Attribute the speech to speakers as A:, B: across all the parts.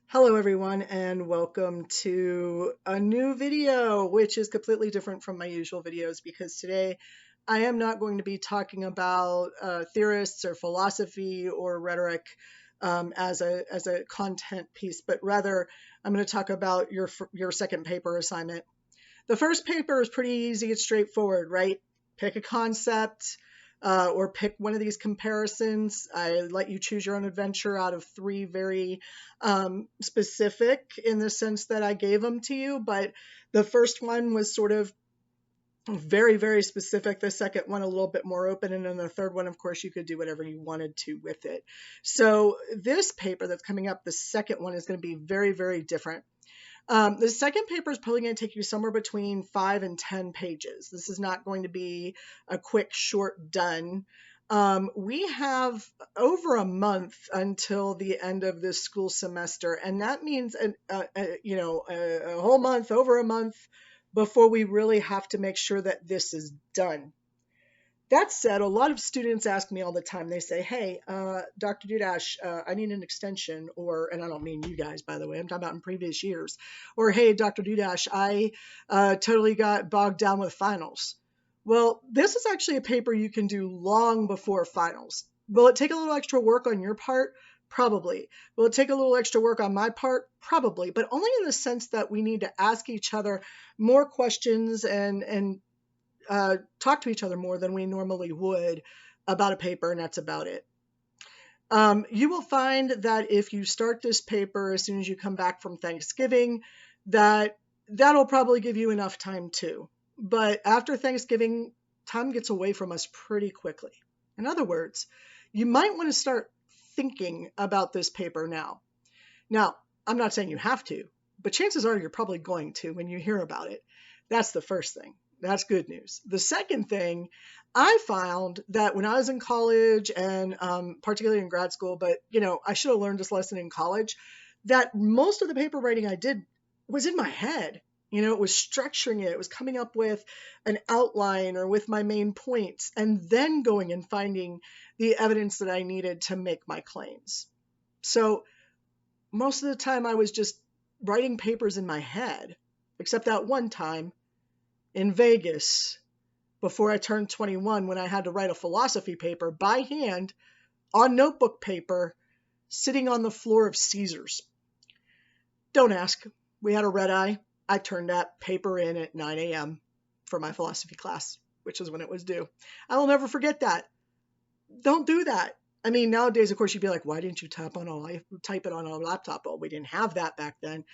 A: Hello everyone and welcome to a new video, which is completely different from my usual videos because today I am not going to be talking about theorists or philosophy or rhetoric as a content piece, but rather I'm going to talk about your second paper assignment. The first paper is pretty easy. It's straightforward, right? Pick a concept or pick one of these comparisons. I let you choose your own adventure out of three very specific in the sense that I gave them to you. But the first one was sort of very, very specific. The second one, a little bit more open. And then the third one, of course, you could do whatever you wanted to with it. So this paper that's coming up, the second one, is going to be very, very different. The second paper is probably going to take you somewhere between 5 and 10 pages. This is not going to be a quick, short, done. We have over a month until the end of this school semester, and that means a whole month, over a month before we really have to make sure that this is done. That said, a lot of students ask me all the time. They say, "Hey, Dr. Dudash, I need an extension," and I don't mean you guys, by the way. I'm talking about in previous years. Or, "Hey, Dr. Dudash, I totally got bogged down with finals." Well, this is actually a paper you can do long before finals. Will it take a little extra work on your part? Probably. Will it take a little extra work on my part? Probably, but only in the sense that we need to ask each other more questions and talk to each other more than we normally would about a paper, and that's about it. You will find that if you start this paper as soon as you come back from Thanksgiving, that'll probably give you enough time too. But after Thanksgiving, time gets away from us pretty quickly. In other words, you might want to start thinking about this paper now. Now, I'm not saying you have to, but chances are you're probably going to when you hear about it. That's the first thing. That's good news. The second thing, I found that when I was in college and particularly in grad school, but I should have learned this lesson in college, that most of the paper writing I did was in my head. It was structuring it. It was coming up with an outline or with my main points and then going and finding the evidence that I needed to make my claims. So most of the time I was just writing papers in my head, except that one time in Vegas before I turned 21 when I had to write a philosophy paper by hand on notebook paper sitting on the floor of Caesars. Don't ask. We had a red eye. I turned that paper in at 9 a.m. for my philosophy class, which is when it was due. I will never forget that. Don't do that. I mean, nowadays, of course, you'd be like, why didn't you type it on a laptop? Well, we didn't have that back then.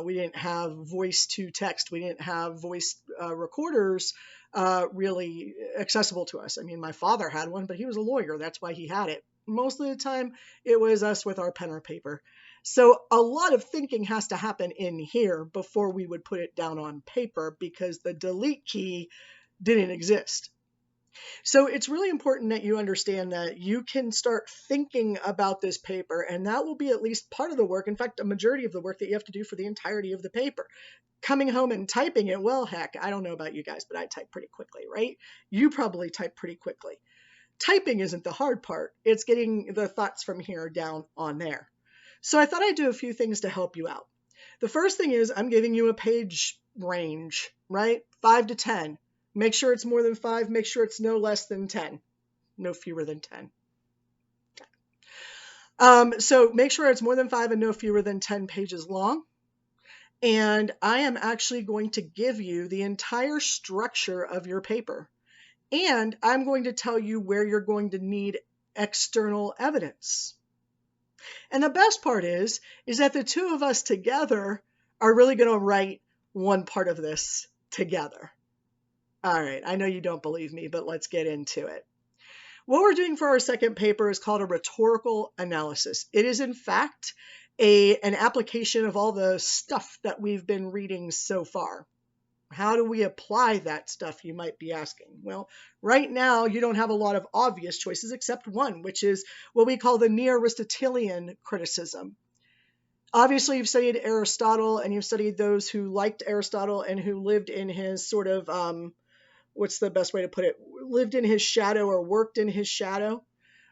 A: We didn't have voice to text. We didn't have voice recorders really accessible to us. I mean, my father had one, but he was a lawyer. That's why he had it. Most of the time, it was us with our pen or paper. So a lot of thinking has to happen in here before we would put it down on paper because the delete key didn't exist. So it's really important that you understand that you can start thinking about this paper, and that will be at least part of the work. In fact, a majority of the work that you have to do for the entirety of the paper. Coming home and typing it, well, heck, I don't know about you guys, but I type pretty quickly, right? You probably type pretty quickly. Typing isn't the hard part. It's getting the thoughts from here down on there. So I thought I'd do a few things to help you out. The first thing is I'm giving you a page range, right? 5 to 10. Make sure it's more than 5. Make sure it's no less than 10. No fewer than 10. So make sure it's more than 5 and no fewer than 10 pages long. And I am actually going to give you the entire structure of your paper. And I'm going to tell you where you're going to need external evidence. And the best part is that the two of us together are really going to write one part of this together. All right, I know you don't believe me, but let's get into it. What we're doing for our second paper is called a rhetorical analysis. It is, in fact, an application of all the stuff that we've been reading so far. How do we apply that stuff, you might be asking? Well, right now, you don't have a lot of obvious choices except one, which is what we call the neo-Aristotelian criticism. Obviously, you've studied Aristotle, and you've studied those who liked Aristotle and who lived in his sort of what's the best way to put it? Lived in his shadow or worked in his shadow.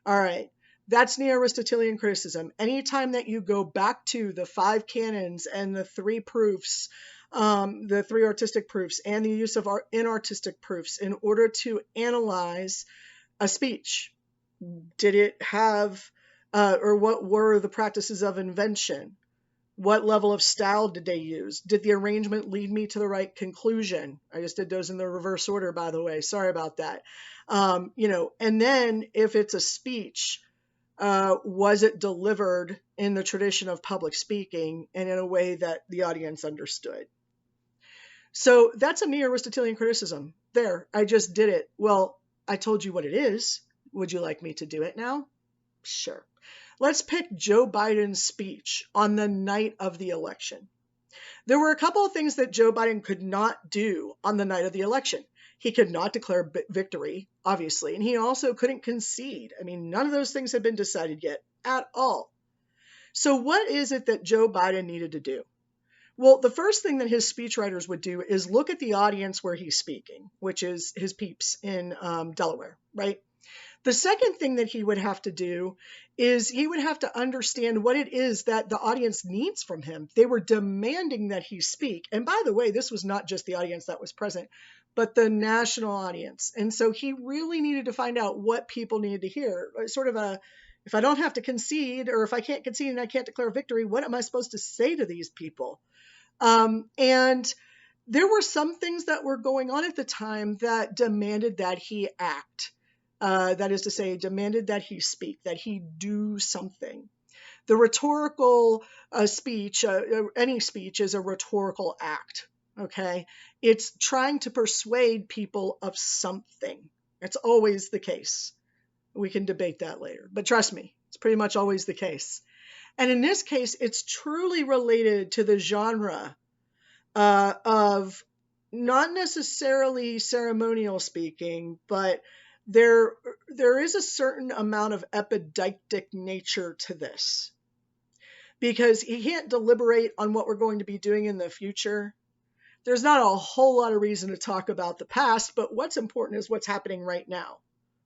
A: All right. That's Neo-Aristotelian criticism. Anytime that you go back to the 5 canons and the 3 proofs, the 3 artistic proofs, and the use of inartistic proofs in order to analyze a speech, did it have, or what were the practices of invention? What level of style did they use? Did the arrangement lead me to the right conclusion? I just did those in the reverse order, by the way. Sorry about that. And then if it's a speech, was it delivered in the tradition of public speaking and in a way that the audience understood? So that's a Neo-Aristotelian criticism. There, I just did it. Well, I told you what it is. Would you like me to do it now? Sure. Let's pick Joe Biden's speech on the night of the election. There were a couple of things that Joe Biden could not do on the night of the election. He could not declare victory, obviously, and he also couldn't concede. I mean, none of those things had been decided yet at all. So what is it that Joe Biden needed to do? Well, the first thing that his speechwriters would do is look at the audience where he's speaking, which is his peeps in Delaware, right? The second thing that he would have to do is he would have to understand what it is that the audience needs from him. They were demanding that he speak. And by the way, this was not just the audience that was present, but the national audience. And so he really needed to find out what people needed to hear. Sort of a, if I don't have to concede, or if I can't concede and I can't declare victory, what am I supposed to say to these people? And there were some things that were going on at the time that demanded that he act. That is to say, demanded that he speak, that he do something. The rhetorical speech, any speech is a rhetorical act, okay? It's trying to persuade people of something. It's always the case. We can debate that later, but trust me, it's pretty much always the case. And in this case, it's truly related to the genre of not necessarily ceremonial speaking, but there is a certain amount of epideictic nature to this, because he can't deliberate on what we're going to be doing in the future. There's not a whole lot of reason to talk about the past, but what's important is what's happening right now,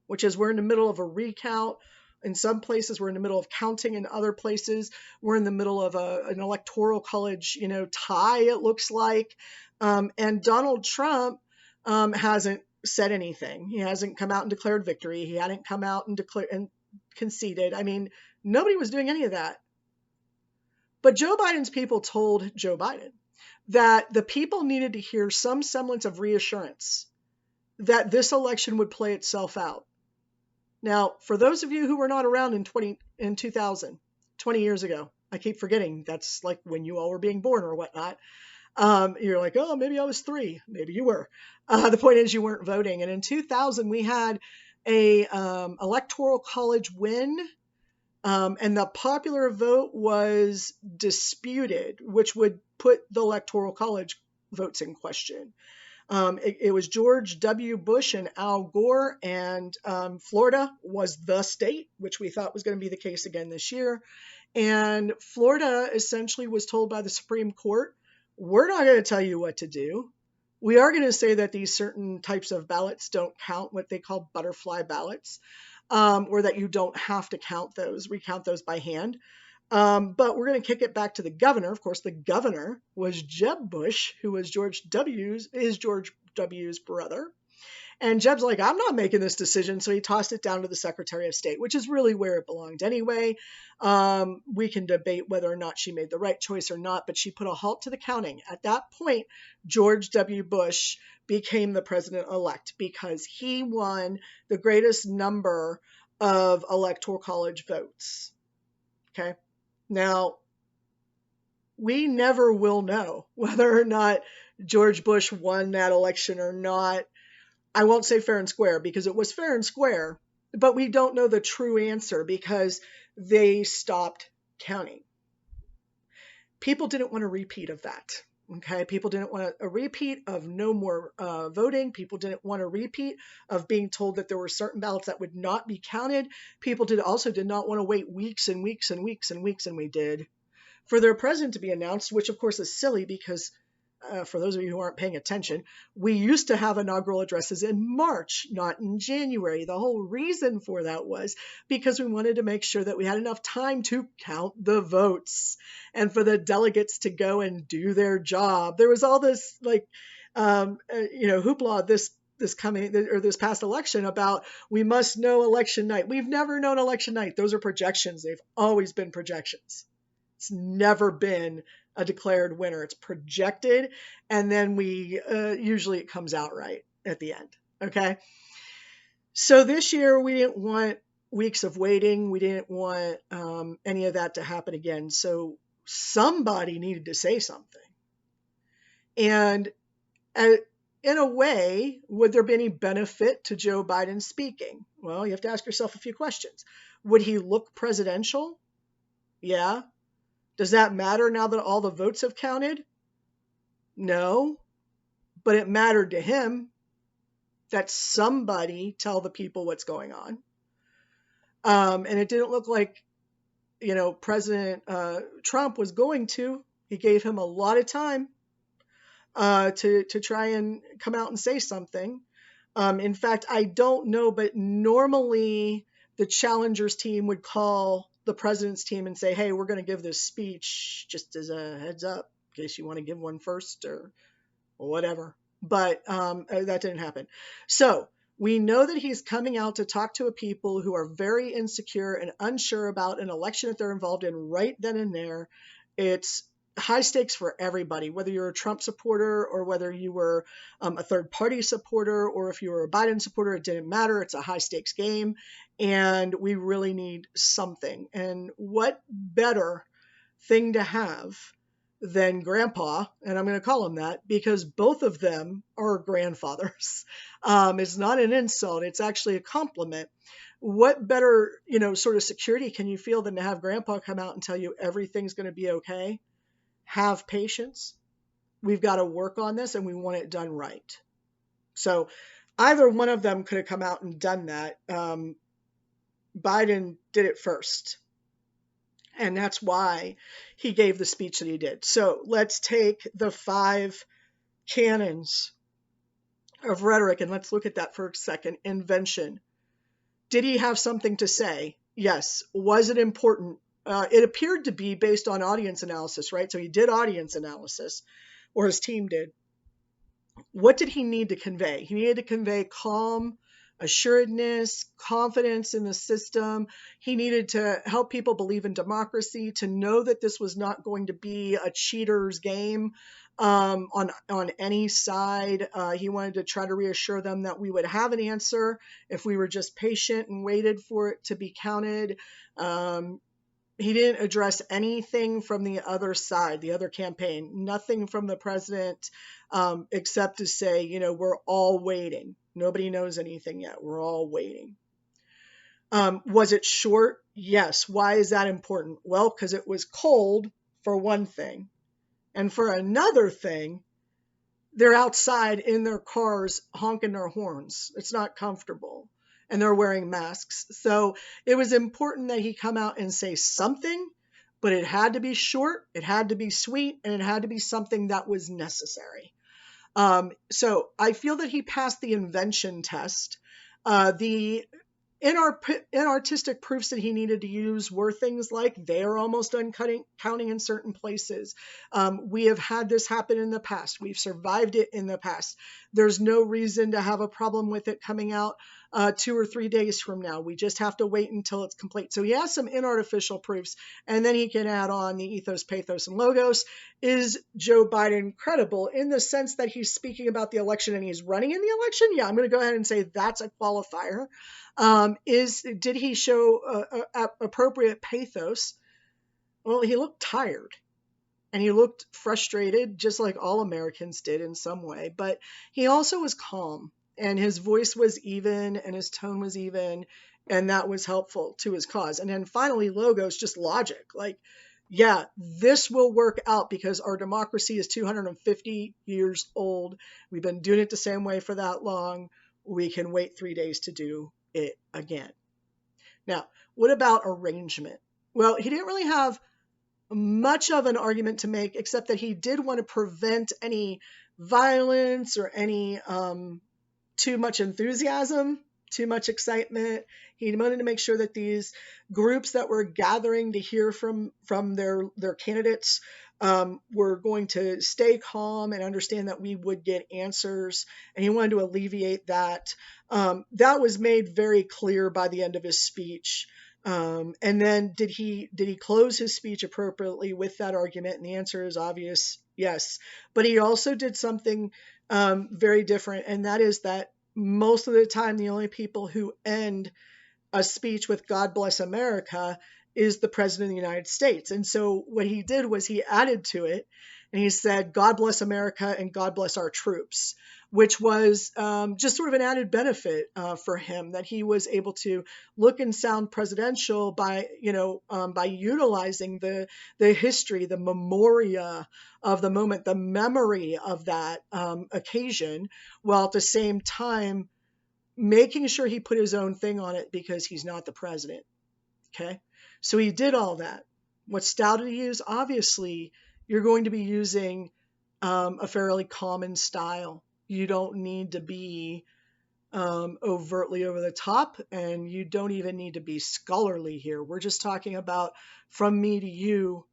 A: which is we're in the middle of a recount. In some places, we're in the middle of counting. In other places, we're in the middle of an electoral college, tie, it looks like. And Donald Trump hasn't said anything. He hasn't come out and declared victory. He hadn't come out and declared and conceded. I mean, nobody was doing any of that. But Joe Biden's people told Joe Biden that the people needed to hear some semblance of reassurance that this election would play itself out. Now, for those of you who were not around in 2000, 20 years ago, I keep forgetting that's like when you all were being born or whatnot. You're like, oh, maybe I was 3. Maybe you were. The point is you weren't voting. And in 2000, we had a electoral college win, and the popular vote was disputed, which would put the electoral college votes in question. It was George W. Bush and Al Gore, and Florida was the state, which we thought was going to be the case again this year. And Florida essentially was told by the Supreme Court, we're not going to tell you what to do. We are going to say that these certain types of ballots don't count, what they call butterfly ballots, or that you don't have to recount those by hand. But we're going to kick it back to the governor. Of course, the governor was Jeb Bush, who was George W's brother. And Jeb's like, I'm not making this decision. So he tossed it down to the Secretary of State, which is really where it belonged anyway. We can debate whether or not she made the right choice or not, but she put a halt to the counting. At that point, George W. Bush became the president-elect because he won the greatest number of electoral college votes. Okay. Now, we never will know whether or not George Bush won that election or not. I won't say fair and square because it was fair and square, but we don't know the true answer because they stopped counting. People didn't want a repeat of that. Okay, people didn't want a repeat of no more voting. People didn't want a repeat of being told that there were certain ballots that would not be counted. People also did not want to wait weeks and weeks and weeks and weeks, and we did, for their president to be announced, which of course is silly because for those of you who aren't paying attention, we used to have inaugural addresses in March, not in January. The whole reason for that was because we wanted to make sure that we had enough time to count the votes and for the delegates to go and do their job. There was all this hoopla this past election about we must know election night. We've never known election night. Those are projections. They've always been projections. It's never been a declared winner. It's projected, and then usually it comes out right at the end. Okay. So this year we didn't want weeks of waiting. We didn't want any of that to happen again. So somebody needed to say something. And in a way, would there be any benefit to Joe Biden speaking? Well, you have to ask yourself a few questions. Would he look presidential? Yeah. Does that matter now that all the votes have counted? No. But it mattered to him that somebody tell the people what's going on. And it didn't look like, President Trump was going to. He gave him a lot of time to try and come out and say something. In fact, I don't know, but normally the challengers team would call the president's team and say, hey, we're going to give this speech just as a heads up in case you want to give one first or whatever. But that didn't happen. So we know that he's coming out to talk to a people who are very insecure and unsure about an election that they're involved in right then and there. It's high stakes for everybody, whether you're a Trump supporter or whether you were a third party supporter or if you were a Biden supporter, it didn't matter. It's a high stakes game and we really need something. And what better thing to have than grandpa, and I'm going to call him that because both of them are grandfathers. It's not an insult. It's actually a compliment. What better, sort of security can you feel than to have grandpa come out and tell you everything's going to be okay? Have patience. We've got to work on this and we want it done right. So either one of them could have come out and done that. Biden did it first. And that's why he gave the speech that he did. So let's take the 5 canons of rhetoric and let's look at that for a second. Invention. Did he have something to say? Yes. Was it important? It appeared to be based on audience analysis, right? So he did audience analysis, or his team did. What did he need to convey? He needed to convey calm, assuredness, confidence in the system. He needed to help people believe in democracy, to know that this was not going to be a cheater's game on any side. He wanted to try to reassure them that we would have an answer if we were just patient and waited for it to be counted. He didn't address anything from the other side, the other campaign, nothing from the president, except to say, we're all waiting. Nobody knows anything yet. We're all waiting. Was it short? Yes. Why is that important? Well, because it was cold for one thing. And for another thing, they're outside in their cars honking their horns. It's not comfortable. And they're wearing masks. So it was important that he come out and say something, but it had to be short, it had to be sweet, and it had to be something that was necessary. So I feel that he passed the invention test. The inartistic proofs that he needed to use were things like they are almost done counting in certain places. We have had this happen in the past. We've survived it in the past. There's no reason to have a problem with it coming out 2 or 3 days from now. We just have to wait until it's complete. So he has some inartificial proofs, and then he can add on the ethos, pathos, and logos. Is Joe Biden credible in the sense that he's speaking about the election and he's running in the election? Yeah, I'm going to go ahead and say that's a qualifier. Did he show appropriate pathos? Well, he looked tired and he looked frustrated, just like all Americans did in some way, but he also was calm and his voice was even and his tone was even, and that was helpful to his cause. And then finally, logos, just logic. Like, yeah, this will work out because our democracy is 250 years old. We've been doing it the same way for that long. We can wait 3 days to do it again. Now, what about arrangement? Well, he didn't really have much of an argument to make, except that he did want to prevent any violence or any too much enthusiasm, too much excitement. He wanted to make sure that these groups that were gathering to hear from their candidates were going to stay calm and understand that we would get answers. And he wanted to alleviate that. That was made very clear by the end of his speech. And then did he close his speech appropriately with that argument? And the answer is obvious, yes. But he also did something very different, and that is that most of the time the only people who end a speech with "God bless America" is the President of the United States. And so what he did was he added to it, and he said, "God bless America and God bless our troops," which was just sort of an added benefit for him, that he was able to look and sound presidential by, by utilizing the history, the memoria of the moment, the memory of that occasion, while at the same time making sure he put his own thing on it because he's not the president. Okay. So he did all that. What style did he use? Obviously, you're going to be using a fairly common style. You don't need to be overtly over the top, and you don't even need to be scholarly here. We're just talking about from me to you,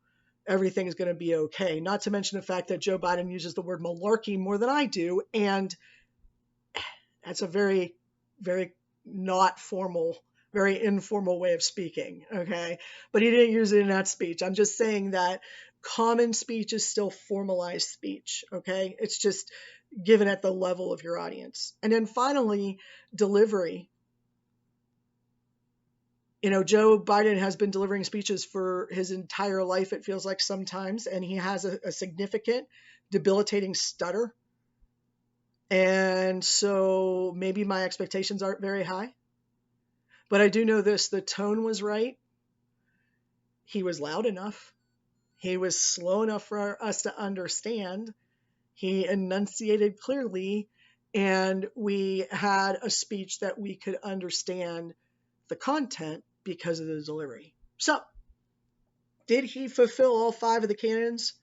A: everything is going to be okay. Not to mention the fact that Joe Biden uses the word malarkey more than I do, and that's a very, very not formal, very informal way of speaking, okay? But he didn't use it in that speech. I'm just saying that common speech is still formalized speech, okay? It's just given at the level of your audience. And then finally, delivery. Joe Biden has been delivering speeches for his entire life, it feels like sometimes, and he has a significant, debilitating stutter. And so maybe my expectations aren't very high. But I do know this, the tone was right. He was loud enough. He was slow enough for us to understand. He enunciated clearly, and we had a speech that we could understand the content because of the delivery. So, did he fulfill all 5 of the canons?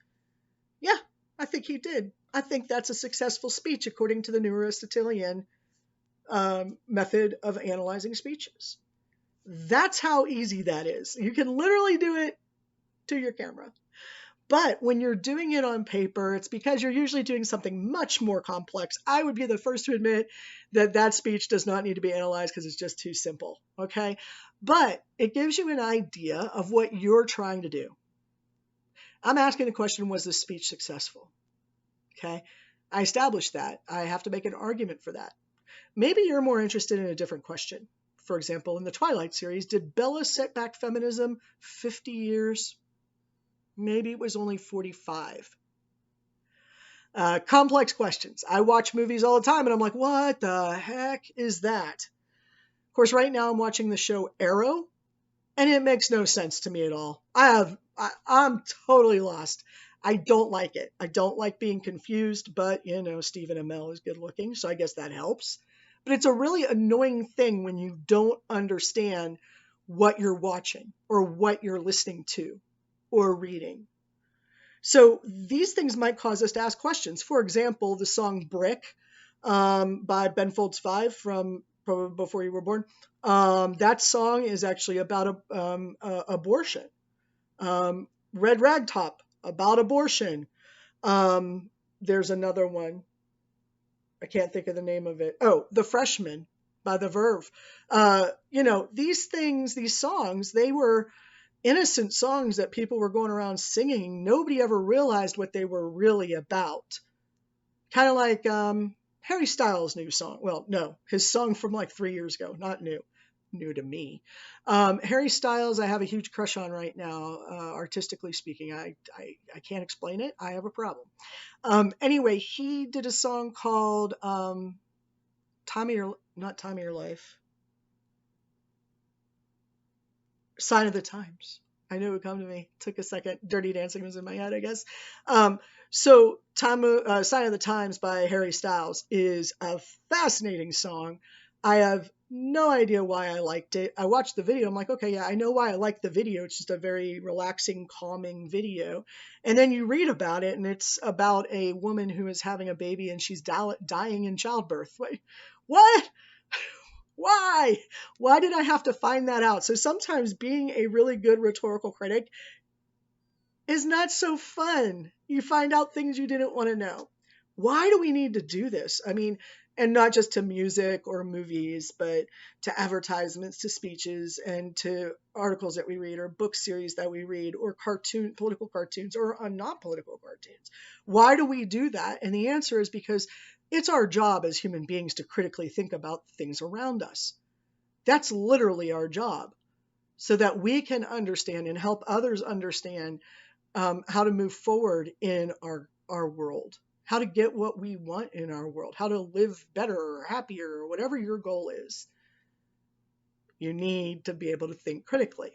A: Yeah, I think he did. I think that's a successful speech according to the New Aristotelian method of analyzing speeches. That's how easy that is. You can literally do it to your camera. But when you're doing it on paper, it's because you're usually doing something much more complex. I would be the first to admit that that speech does not need to be analyzed because it's just too simple, okay? But it gives you an idea of what you're trying to do. I'm asking the question, was this speech successful? Okay, I established that. I have to make an argument for that. Maybe you're more interested in a different question. For example, in the Twilight series, did Bella set back feminism 50 years? Maybe it was only 45. Complex questions. I watch movies all the time and I'm like, what the heck is that? Of course, right now I'm watching the show Arrow, and it makes no sense to me at all. I'm totally lost. I don't like it. I don't like being confused, but Stephen Amell is good looking, so I guess that helps. But it's a really annoying thing when you don't understand what you're watching or what you're listening to or reading. So these things might cause us to ask questions. For example, the song Brick by Ben Folds 5 from Before You Were Born. That song is actually about abortion. Red Ragtop, about abortion. There's another one. I can't think of the name of it. Oh, The Freshman by The Verve. These things, these songs, they were innocent songs that people were going around singing. Nobody ever realized what they were really about. Kind of like Harry Styles' new song. Well, no, his song from like 3 years ago, not new to me. Harry Styles, I have a huge crush on right now, artistically speaking. I can't explain it. I have a problem. Anyway, he did a song called Time of Your Life. Sign of the Times. I knew it would come to me. Took a second. Dirty Dancing was in my head, I guess. So Sign of the Times by Harry Styles is a fascinating song. I have No idea why I liked it. I watched the video. I'm like, okay, yeah, I know why I like the video. It's just a very relaxing, calming video. And then you read about it, and it's about a woman who is having a baby and she's dying in childbirth. Wait, what? Why? Why did I have to find that out? So sometimes being a really good rhetorical critic is not so fun. You find out things you didn't want to know. Why do we need to do this? I mean, and not just to music or movies, but to advertisements, to speeches, and to articles that we read, or book series that we read, or political cartoons, or non-political cartoons. Why do we do that? And the answer is because it's our job as human beings to critically think about things around us. That's literally our job, so that we can understand and help others understand how to move forward in our world, how to get what we want in our world, how to live better or happier, or whatever your goal is. You need to be able to think critically.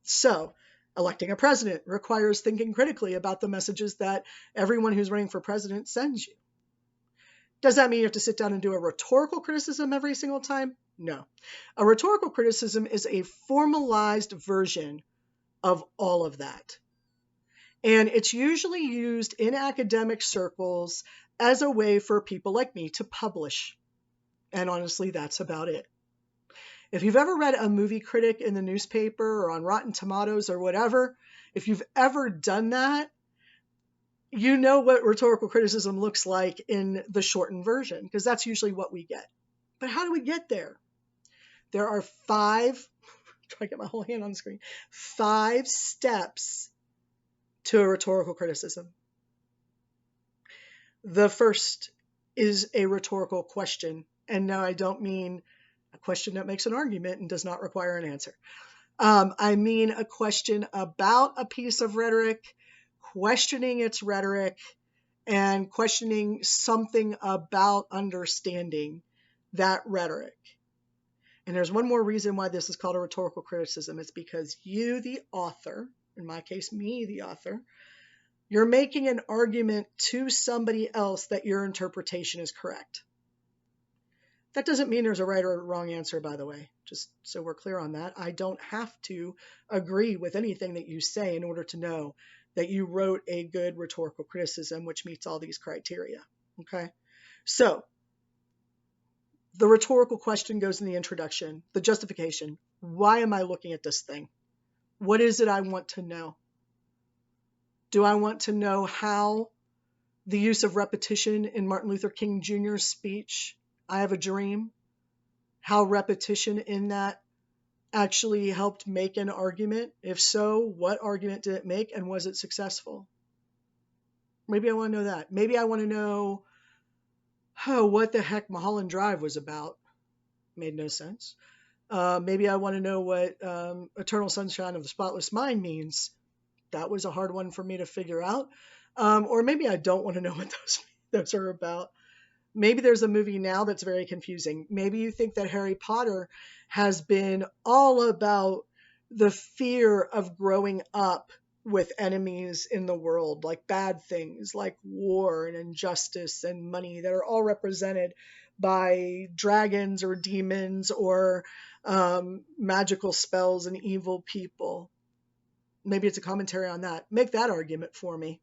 A: So, electing a president requires thinking critically about the messages that everyone who's running for president sends you. Does that mean you have to sit down and do a rhetorical criticism every single time? No. A rhetorical criticism is a formalized version of all of that. And it's usually used in academic circles as a way for people like me to publish. And honestly, that's about it. If you've ever read a movie critic in the newspaper or on Rotten Tomatoes or whatever, if you've ever done that, you know what rhetorical criticism looks like in the shortened version, because that's usually what we get. But how do we get there? There are 5, try to get my whole hand on the screen, 5 steps to a rhetorical criticism. The first is a rhetorical question. And no, I don't mean a question that makes an argument and does not require an answer. I mean a question about a piece of rhetoric, questioning its rhetoric, and questioning something about understanding that rhetoric. And there's one more reason why this is called a rhetorical criticism. It's because you, the author, in my case, me, the author, you're making an argument to somebody else that your interpretation is correct. That doesn't mean there's a right or wrong answer, by the way, just so we're clear on that. I don't have to agree with anything that you say in order to know that you wrote a good rhetorical criticism which meets all these criteria, okay? So the rhetorical question goes in the introduction, the justification. Why am I looking at this thing? What is it I want to know? Do I want to know how the use of repetition in Martin Luther King Jr.'s speech, I Have a Dream, how repetition in that actually helped make an argument? If so, what argument did it make, and was it successful? Maybe I want to know that. Maybe I want to know what the heck Mulholland Drive was about. Made no sense. Maybe I want to know what Eternal Sunshine of the Spotless Mind means. That was a hard one for me to figure out. Or maybe I don't want to know what those are about. Maybe there's a movie now that's very confusing. Maybe you think that Harry Potter has been all about the fear of growing up with enemies in the world, like bad things, like war and injustice and money, that are all represented by dragons or demons or magical spells and evil people. Maybe it's a commentary on that. Make that argument for me.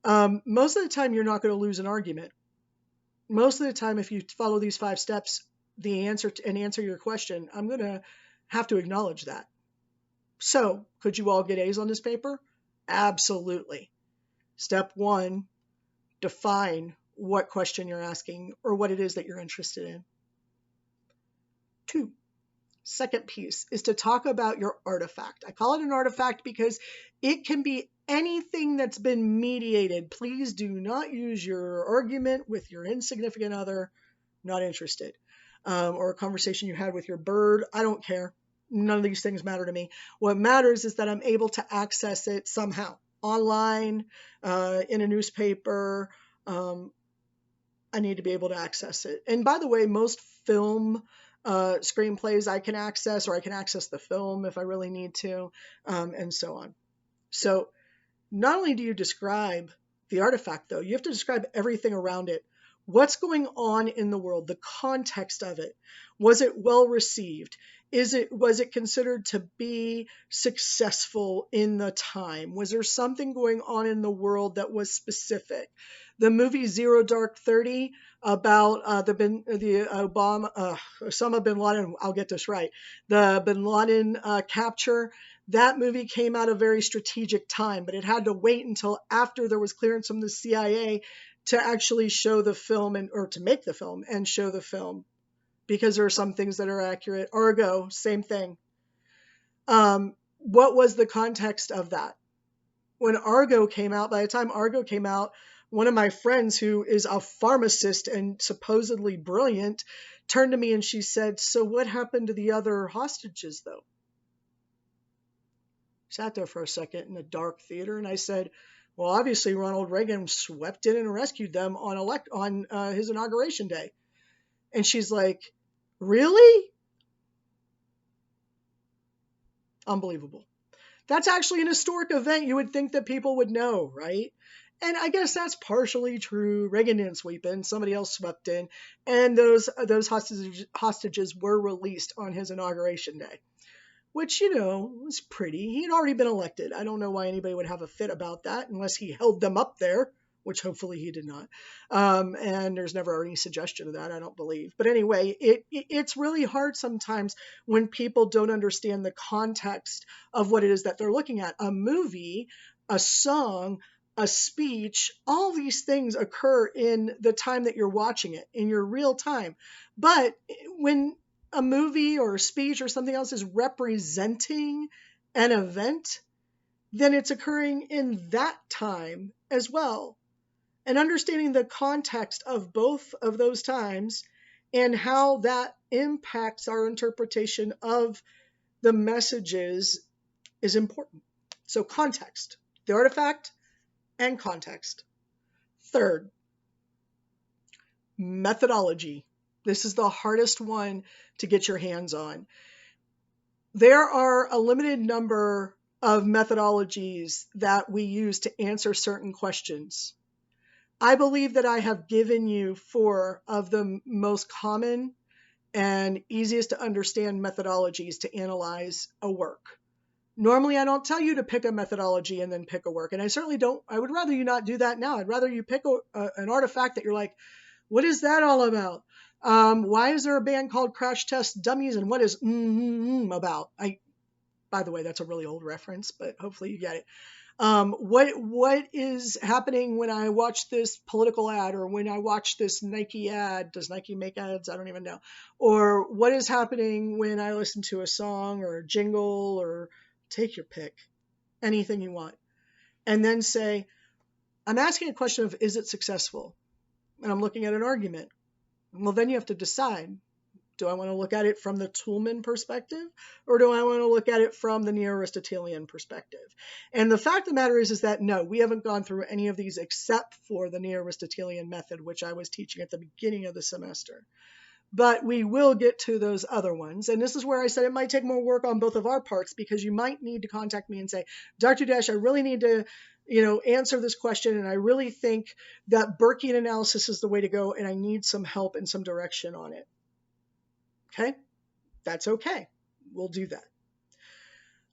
A: Most of the time, you're not going to lose an argument. Most of the time, if you follow these 5 steps, answer your question, I'm going to have to acknowledge that. So, could you all get A's on this paper? Absolutely. Step 1, define what question you're asking or what it is that you're interested in. 2, second piece is to talk about your artifact. I call it an artifact because it can be anything that's been mediated. Please do not use your argument with your insignificant other, not interested, or a conversation you had with your bird. I don't care. None of these things matter to me. What matters is that I'm able to access it somehow, online, in a newspaper. I need to be able to access it. And by the way, most film screenplays I can access, or I can access the film if I really need to, and so on. So not only do you describe the artifact, though, you have to describe everything around it. What's going on in the world, the context of it. Was it well received? Was it considered to be successful in the time? Was there something going on in the world that was specific? The movie Zero Dark 30 about Osama bin Laden, I'll get this right, the bin Laden capture. That movie came at a very strategic time, but it had to wait until after there was clearance from the CIA to actually show the film or to make the film and show the film, because there are some things that are accurate. Argo, same thing. What was the context of that? When Argo came out, by the time Argo came out, one of my friends who is a pharmacist and supposedly brilliant turned to me and she said, "So what happened to the other hostages though?" Sat there for a second in a dark theater and I said, "Well, obviously Ronald Reagan swept in and rescued them on his inauguration day." And she's like, "Really?" Unbelievable. That's actually an historic event you would think that people would know, right? And I guess that's partially true. Reagan didn't sweep in, somebody else swept in, and those hostages were released on his inauguration day, which, was pretty. He had already been elected. I don't know why anybody would have a fit about that unless he held them up there, which hopefully he did not. And there's never any suggestion of that, I don't believe. But anyway, it's really hard sometimes when people don't understand the context of what it is that they're looking at. A movie, a song, a speech, all these things occur in the time that you're watching it, in your real time. But when a movie or a speech or something else is representing an event, then it's occurring in that time as well. And understanding the context of both of those times and how that impacts our interpretation of the messages is important. So context, the artifact, and context. Third, methodology. This is the hardest one to get your hands on. There are a limited number of methodologies that we use to answer certain questions. I believe that I have given you 4 of the most common and easiest to understand methodologies to analyze a work. Normally, I don't tell you to pick a methodology and then pick a work. And I certainly don't. I would rather you not do that now. I'd rather you pick an artifact that you're like, what is that all about? Why is there a band called Crash Test Dummies? And what is about? By the way, that's a really old reference, but hopefully you get it. What is happening when I watch this political ad, or when I watch this Nike ad? Does Nike make ads? I don't even know. Or what is happening when I listen to a song or a jingle, or take your pick, anything you want. And then say, I'm asking a question of, is it successful? And I'm looking at an argument. Well, then you have to decide. Do I want to look at it from the Toulmin perspective, or do I want to look at it from the Neo-Aristotelian perspective? And the fact of the matter is that no, we haven't gone through any of these except for the Neo-Aristotelian method, which I was teaching at the beginning of the semester. But we will get to those other ones. And this is where I said it might take more work on both of our parts, because you might need to contact me and say, Dr. Dash, I really need to answer this question, and I really think that Burkean analysis is the way to go, and I need some help and some direction on it. Okay, that's okay. We'll do that.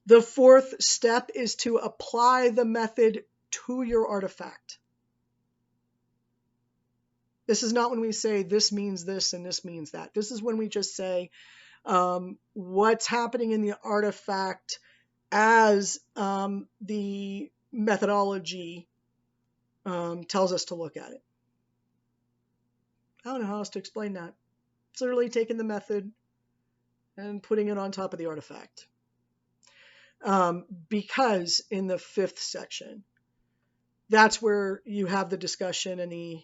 A: The 4th step is to apply the method to your artifact. This is not when we say this means this and this means that. This is when we just say what's happening in the artifact as the methodology tells us to look at it. I don't know how else to explain that. It's literally taking the method and putting it on top of the artifact. Because in the 5th section, that's where you have the discussion and the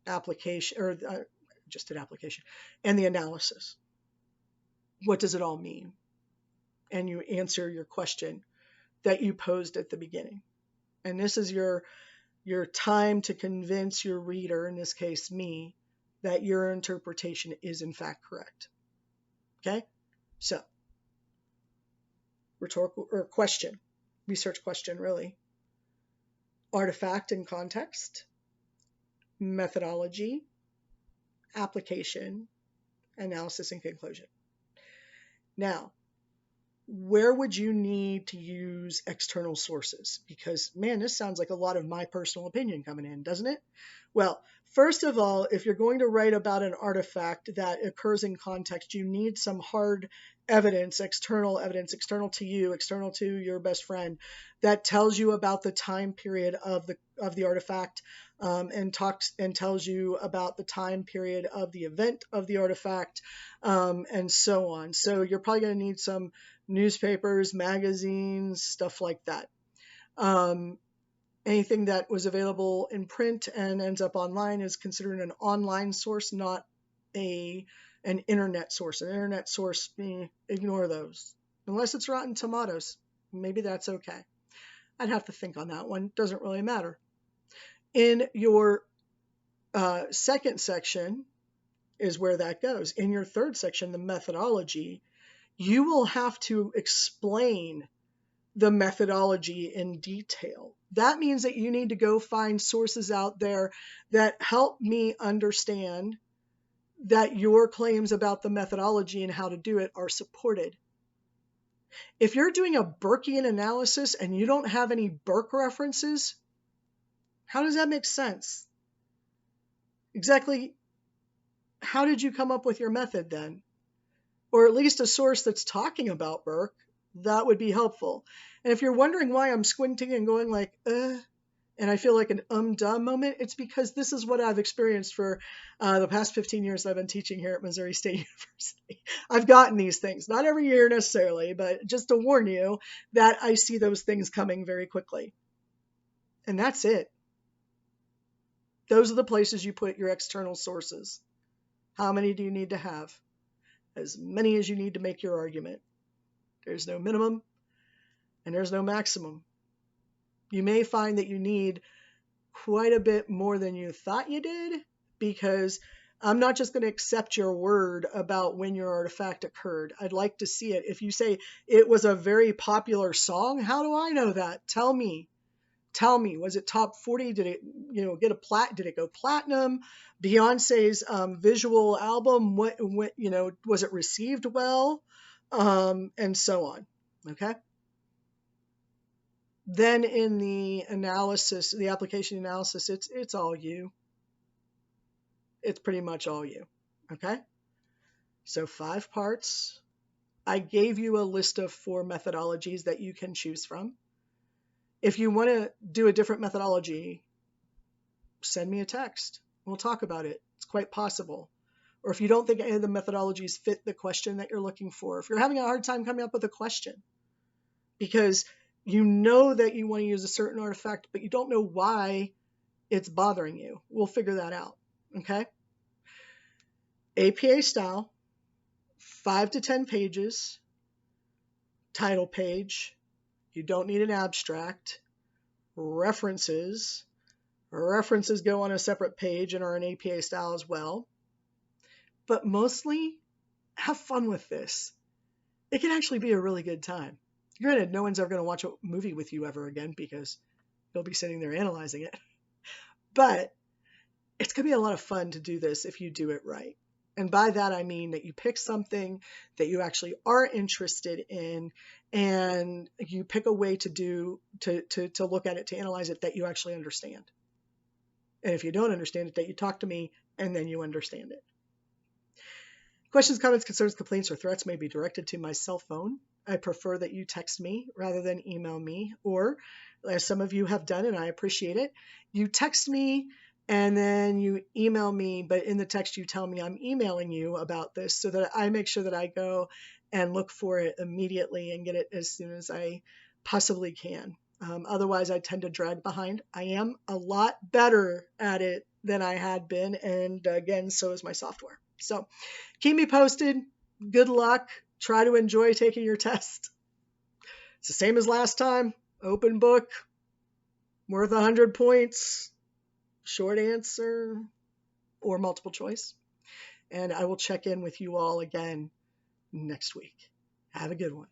A: application, or just an application, and the analysis. What does it all mean? And you answer your question that you posed at the beginning. And this is your time to convince your reader, in this case me, that your interpretation is in fact correct. Okay? So, rhetorical or question, research question really. Artifact and context, methodology, application, analysis, and conclusion. Now, where would you need to use external sources? Because, man, this sounds like a lot of my personal opinion coming in, doesn't it? Well, first of all, if you're going to write about an artifact that occurs in context, you need some hard evidence, external to you, external to your best friend, that tells you about the time period of the artifact, and tells you about the time period of the event of the artifact, and so on. So you're probably going to need some newspapers, magazines, stuff like that. Anything that was available in print and ends up online is considered an online source, not an internet source. An internet source, ignore those. Unless it's Rotten Tomatoes. Maybe that's okay. I'd have to think on that one. Doesn't really matter. In your second section is where that goes. In your third section, the methodology, you will have to explain the methodology in detail. That means that you need to go find sources out there that help me understand that your claims about the methodology and how to do it are supported. If you're doing a Burkean analysis and you don't have any Burke references, how does that make sense? Exactly how did you come up with your method then? Or at least a source that's talking about Burke, that would be helpful. And if you're wondering why I'm squinting and going like, and I feel like an dumb moment, it's because this is what I've experienced for the past 15 years I've been teaching here at Missouri State University. I've gotten these things, not every year necessarily, but just to warn you that I see those things coming very quickly. And that's it. Those are the places you put your external sources. How many do you need to have? As many as you need to make your argument. There's no minimum and there's no maximum. You may find that you need quite a bit more than you thought you did, because I'm not just going to accept your word about when your artifact occurred. I'd like to see it. If you say it was a very popular song, how do I know that? Tell me. Was it top 40? Did it, did it go platinum? Beyonce's visual album, what, was it received well? And so on. Okay. Then in the analysis, the application analysis, it's all you. It's pretty much all you. Okay. So 5 parts. I gave you a list of 4 methodologies that you can choose from. If you want to do a different methodology, send me a text. We'll talk about it. It's quite possible. Or if you don't think any of the methodologies fit the question that you're looking for, if you're having a hard time coming up with a question because you know that you want to use a certain artifact, but you don't know why it's bothering you, we'll figure that out. Okay? APA style, 5 to 10 pages, title page. You don't need an abstract. References. References go on a separate page and are an APA style as well. But mostly, have fun with this. It can actually be a really good time. Granted, no one's ever going to watch a movie with you ever again because you'll be sitting there analyzing it. But it's going to be a lot of fun to do this if you do it right. And by that, I mean that you pick something that you actually are interested in, and you pick a way to look at it, to analyze it, that you actually understand. And if you don't understand it, that you talk to me and then you understand it. Questions, comments, concerns, complaints, or threats may be directed to my cell phone. I prefer that you text me rather than email me, or as some of you have done, and I appreciate it, you text me and then you email me, but in the text you tell me I'm emailing you about this so that I make sure that I go and look for it immediately and get it as soon as I possibly can. Otherwise, I tend to drag behind. I am a lot better at it than I had been, and again, so is my software. So keep me posted. Good luck. Try to enjoy taking your test. It's the same as last time. Open book, worth 100 points, short answer, or multiple choice. And I will check in with you all again next week. Have a good one.